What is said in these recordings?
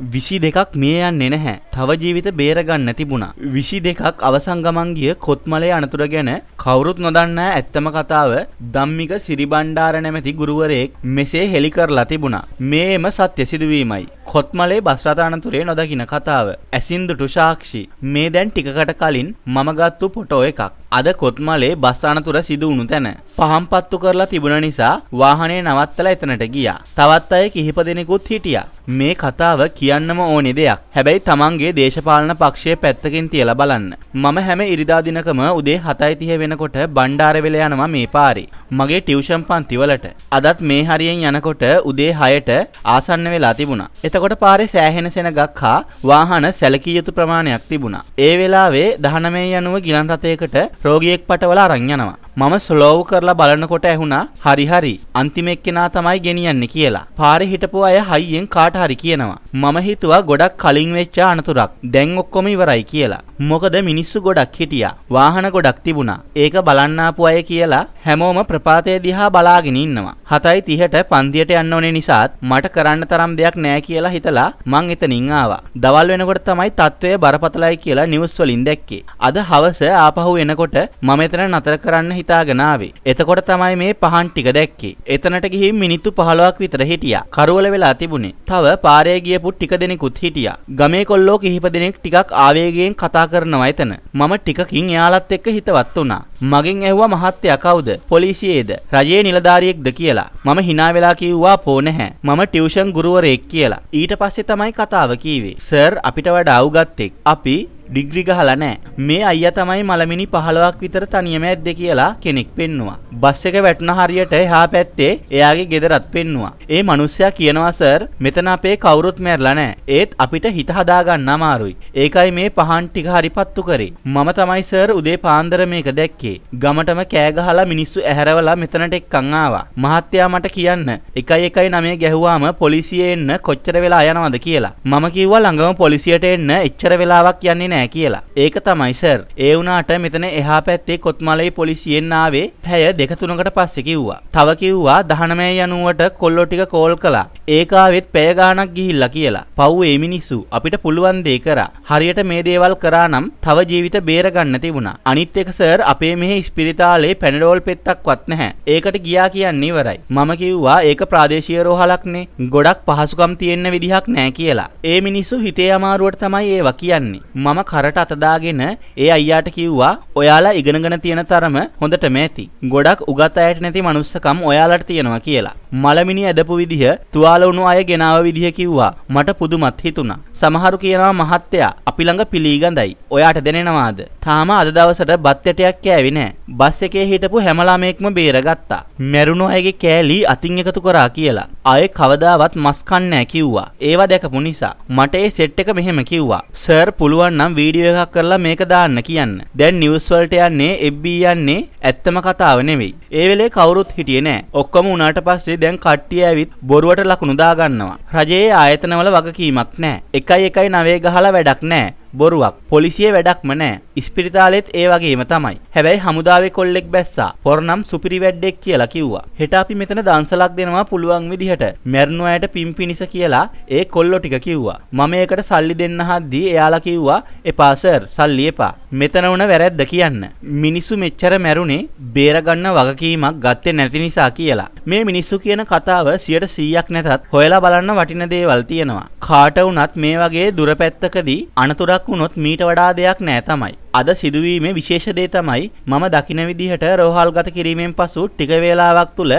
22ක් මිය යන්නේ නැහැ. තව ජීවිත බේරගන්න තිබුණා. 22ක් අවසන් ගමන් ගිය කොත්මලේ අනතුර ගැන කවුරුත් නොදන්නා ඇත්තම කතාව ධම්මික සිරිබණ්ඩාර නැමැති ගුරුවරයෙක් මෙසේ හෙළි කරලා තිබුණා. මේම සත්‍ය සිදුවීමයි. කොත්මලේ බස් රථ අනතුරේ නොදකින කතාව. ඇසින්දුටු සාක්ෂි. මේ දැන් ටිකකට කලින් මම ගත්තු ෆොටෝ එකක්. අද කොත්මලේ බස් අනතුර සිදු වුණු තැන. පහම් පත්තු කරලා තිබුණ නිසා වාහනේ නවත්තලා එතනට ගියා. තවත් අය කිහිප දෙනෙකුත් හිටියා. මේ කතාව කියන්නම ඕනේ දෙයක්. හැබැයි තමන්ගේ දේශපාලන පක්ෂයේ පැත්තකින් තියලා බලන්න. මම හැම ඉරිදා දිනකම උදේ 7:30 වෙනකොට බණ්ඩාරවෙල යනවා මේ පාරේ. මගේ ටියුෂන් පන්ති වලට. අදත් මේ හරියෙන් යනකොට උදේ 6ට ආසන්න වෙලා තිබුණා. එතකොට පාරේ සෑහෙන සෙනගක් හා වාහන සැලකිය යුතු ප්‍රමාණයක් තිබුණා. ඒ වෙලාවේ 19 යනුව ගිලන් රථයකට රෝගියෙක් පටවල අරන් යනවා. මම ස්ලෝව් කරලා බලනකොට ඇහුණා හරි අන්තිම එක්කෙනා තමයි ගෙනියන්නේ කියලා. පාරේ හිටපු අය හයියෙන් කාට හරි කියනවා. මම හිතුවා ගොඩක් කලින් වෙච්ච අනතුරක්. දැන් ඔක්කොම ඉවරයි කියලා. මොකද මිනිස්සු ගොඩක් හිටියා. වාහන ගොඩක් තිබුණා. ඒක බලන්න ආපු අය කියලා හැමෝම ප්‍රපාතය දිහා බලාගෙන ඉන්නවා. 7:30ට පන්තියට යන්න ඕනේ නිසාත් මට කරන්න තරම් දෙයක් නෑ කියලා හිතලා මං එතනින් ආවා. දවල් වෙනකොට තමයි තත්ත්වය බරපතලයි කියලා නිවුස් වලින් දැක්කේ. අද හවස ආපහු එනකොට මම එතන නතර කරන්න හිතාගෙන ආවේ. එතකොට තමයි මේ පහන් ටික දැක්කේ. එතනට ගිහින් මිනිත්තු 15ක් විතර හිටියා. කරවල වෙලා තිබුණේ. තව පාරේ ගියපු ටික දෙනෙකුත් හිටියා. ගමේ කොල්ලෝ කිහිප දෙනෙක් ටිකක් ආවේගයෙන් කතා කරනවා එතන. මම ටිකකින් එයාලත් එක්ක හිතවත් වුණා. මගෙන් ඇහුවා මහත්තයා කවුද? පොලිසියේද? රජයේ නිලධාරියෙක්ද කියලා. මම hina වෙලා කිව්වා පෝ නැහැ. මම ටියුෂන් ගුරුවරයෙක් කියලා. ඊට පස්සේ තමයි කතාව කීවේ. සර් අපිට වඩා උගත්තෙක්. අපි ඩිග්‍රි ගහලා නැහැ. මේ අයියා තමයි මලමිනි 15ක් විතර තනියම ඇද්දේ කියලා කෙනෙක් පෙන්නුවා. බස් එක වැටුණ හරියට එහා පැත්තේ එයාගේ ගෙදරත් පෙන්නුවා. ඒ මිනිස්සයා කියනවා සර් මෙතන අපේ කවුරුත් මැරලා නැහැ. ඒත් අපිට හිත හදාගන්න අමාරුයි. ඒකයි මේ පහන් ටික හරි පත්තු කරේ. මම තමයි සර් උදේ පාන්දර මේක දැක්කේ. ගමටම කෑ ගහලා මිනිස්සු ඇහැරවලා මෙතනට එක්කන් ආවා. මහත්තයා මට කියන්න 119 ගැහුවාම පොලිසිය එන්න කොච්චර වෙලා යනවද කියලා. මම කිව්වා ළඟම පොලිසියට එන්න එච්චර වෙලාවක් යන්නේ නැහැ කියලා. ඒක තමයි සර්. ඒ වුණාට මෙතන එහා පැත්තේ කොත්මලේ පොලිසියෙන් ආවේ පැය 2-3කට පස්සේ කිව්වා. තව කිව්වා 19 යනුවට කොල්ලෝ ටික කෝල් කළා. ඒක ආවෙත් පැය ගාණක් ගිහිල්ලා කියලා. පව් ඒ මිනිස්සු අපිට පුළුවන් දේ කරා. හරියට මේ දේවල් කරා නම් තව ජීවිත බේර ගන්න තිබුණා. අනිත් එක සර් අපේ මෙහි ස්පිරිතාලේ පැනඩෝල් පෙත්තක්වත් නැහැ. ඒකට ගියා කියන්නේ ඉවරයි. මම කිව්වා ඒක ප්‍රාදේශීය රෝහලක්නේ. ගොඩක් පහසුකම් තියෙන්න විදිහක් නැහැ කියලා. ඒ මිනිස්සු හිතේ අමාරුවට තමයි ඒවා කියන්නේ. මම කරට අත දාගෙන ඒ අයියාට කිව්වා ඔයාලා ඉගෙනගෙන තියෙන තරම හොඳටම ඇති. ගොඩක් උගත් අයට නැති මනුස්සකම් ඔයාලට තියෙනවා කියලා. මලමිනි ඇදපු විදිහ, තුවාල වුණු අය ගෙනාව විදිහ කිව්වා. මට පුදුමත් හිතුණා. සමහරු කියනවා මහත්තයා අපි ළඟ පිළිගඳයි. ඔයාට දැනෙනවාද? තාම අද දවසට බත් ඇටයක් කෑවේ නැහැ. බස් එකේ හිටපු හැම ළමයෙක්ම බේරගත්තා. මැරුණු අයගේ කෑලි අතින් එකතු කරා කියලා. ආයේ කවදාවත් මස් කන්නේ නැහැ කිව්වා. ඒවා දැකපු නිසා මට ඒ සෙට් එක මෙහෙම කිව්වා. සර් පුළුවන් නම් වීඩියෝ එකක් කරලා මේක දාන්න කියන්න. දැන් නිවුස් වලට යන්නේ FB යන්නේ ඇත්තම කතාව නෙවෙයි. ඒ වෙලේ කවුරුත් හිටියේ නෑ. ඔක්කොම උනාට පස්සේ දැන් කට්ටිය ඇවිත් බොරුවට ලකුණු දා ගන්නවා. රජයේ ආයතනවල වගකීමක් නෑ. 119 ගහලා වැඩක් නෑ. බොරුවක්. පොලිසිය වැඩක්ම නෑ. ඉස්පිරිතාලෙත් ඒ වගේම තමයි. හැබැයි හමුදාවේ කොල්ලෙක් බැස්සා. පොරනම් සුපිරි වැඩෙක් කියලා කිව්වා. හෙට අපි මෙතන දන්සලක් දෙනවා පුළුවන් විදිහට. මැරුණු අයට පිම්පිනිස කියලා ඒ කොල්ලෝ ටික කිව්වා. මම ඒකට සල්ලි දෙන්න හද්දී එයාලා කිව්වා එපා සර් සල්ලි එපා. මෙතන උන වැරද්ද කියන්න. මිනිස්සු මෙච්චර මැරුණේ බේරගන්න වගකීමක් ගත්තේ නැති නිසා කියලා. මේ මිනිස්සු කියන කතාව 100%ක් නැතත් හොයලා බලන්න වටින දේවල් තියෙනවා. කාට වුණත් මේ වගේ දුර පැත්තකදී අනතුරක් වුණොත් මීට වඩා දෙයක් නෑ තමයි. අද සිදුවීමේ විශේෂ දේ තමයි මම දකින විදිහට රෝහල්ගත කිරීමෙන් පසු ටික වේලාවක් තුල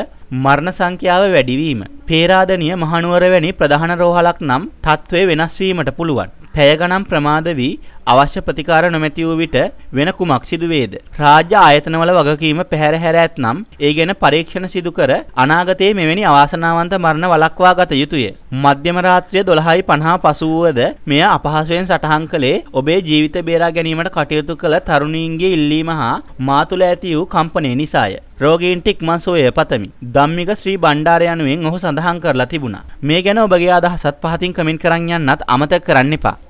මරණ සංඛ්‍යාව වැඩිවීම. පේරාදෙණිය මහනුවර වැනි ප්‍රධාන රෝහලක් නම් තත්ත්වය වෙනස් වීමට පුළුවන්. පැය ගණන් ප්‍රමාද වී අවශ්‍ය ප්‍රතිකාර නොමැති වූ විට වෙන කුමක් සිදු වේද? රාජ්‍ය ආයතනවල වගකීම පැහැර හැර ඇතනම් ඒ ගැන පරීක්ෂණ සිදු කර අනාගතයේ මෙවැනි අවාසනාවන්ත මරණ වළක්වා ගත යුතුය. මධ්‍යම රාත්‍රිය 12:50 පසු වුවද මෙය අපහසුයෙන් සටහන් කළේ ඔබේ ජීවිත බේරා ගැනීමට කටයුතු කළ තරුණීන්ගේ ඉල්ලීම හා මා තුළ ඇති වූ කම්පනය නිසාය. රෝගීන්ට ඉක්මන් සුවය පතමි. ධම්මික ශ්‍රී බණ්ඩාර යනුවෙන් ඔහු සඳහන් කරලා තිබුණා. මේ ගැන ඔබගේ අදහසත් පහතින් කමෙන්ට් කරන් යන්නත් අමතක කරන්න එපා.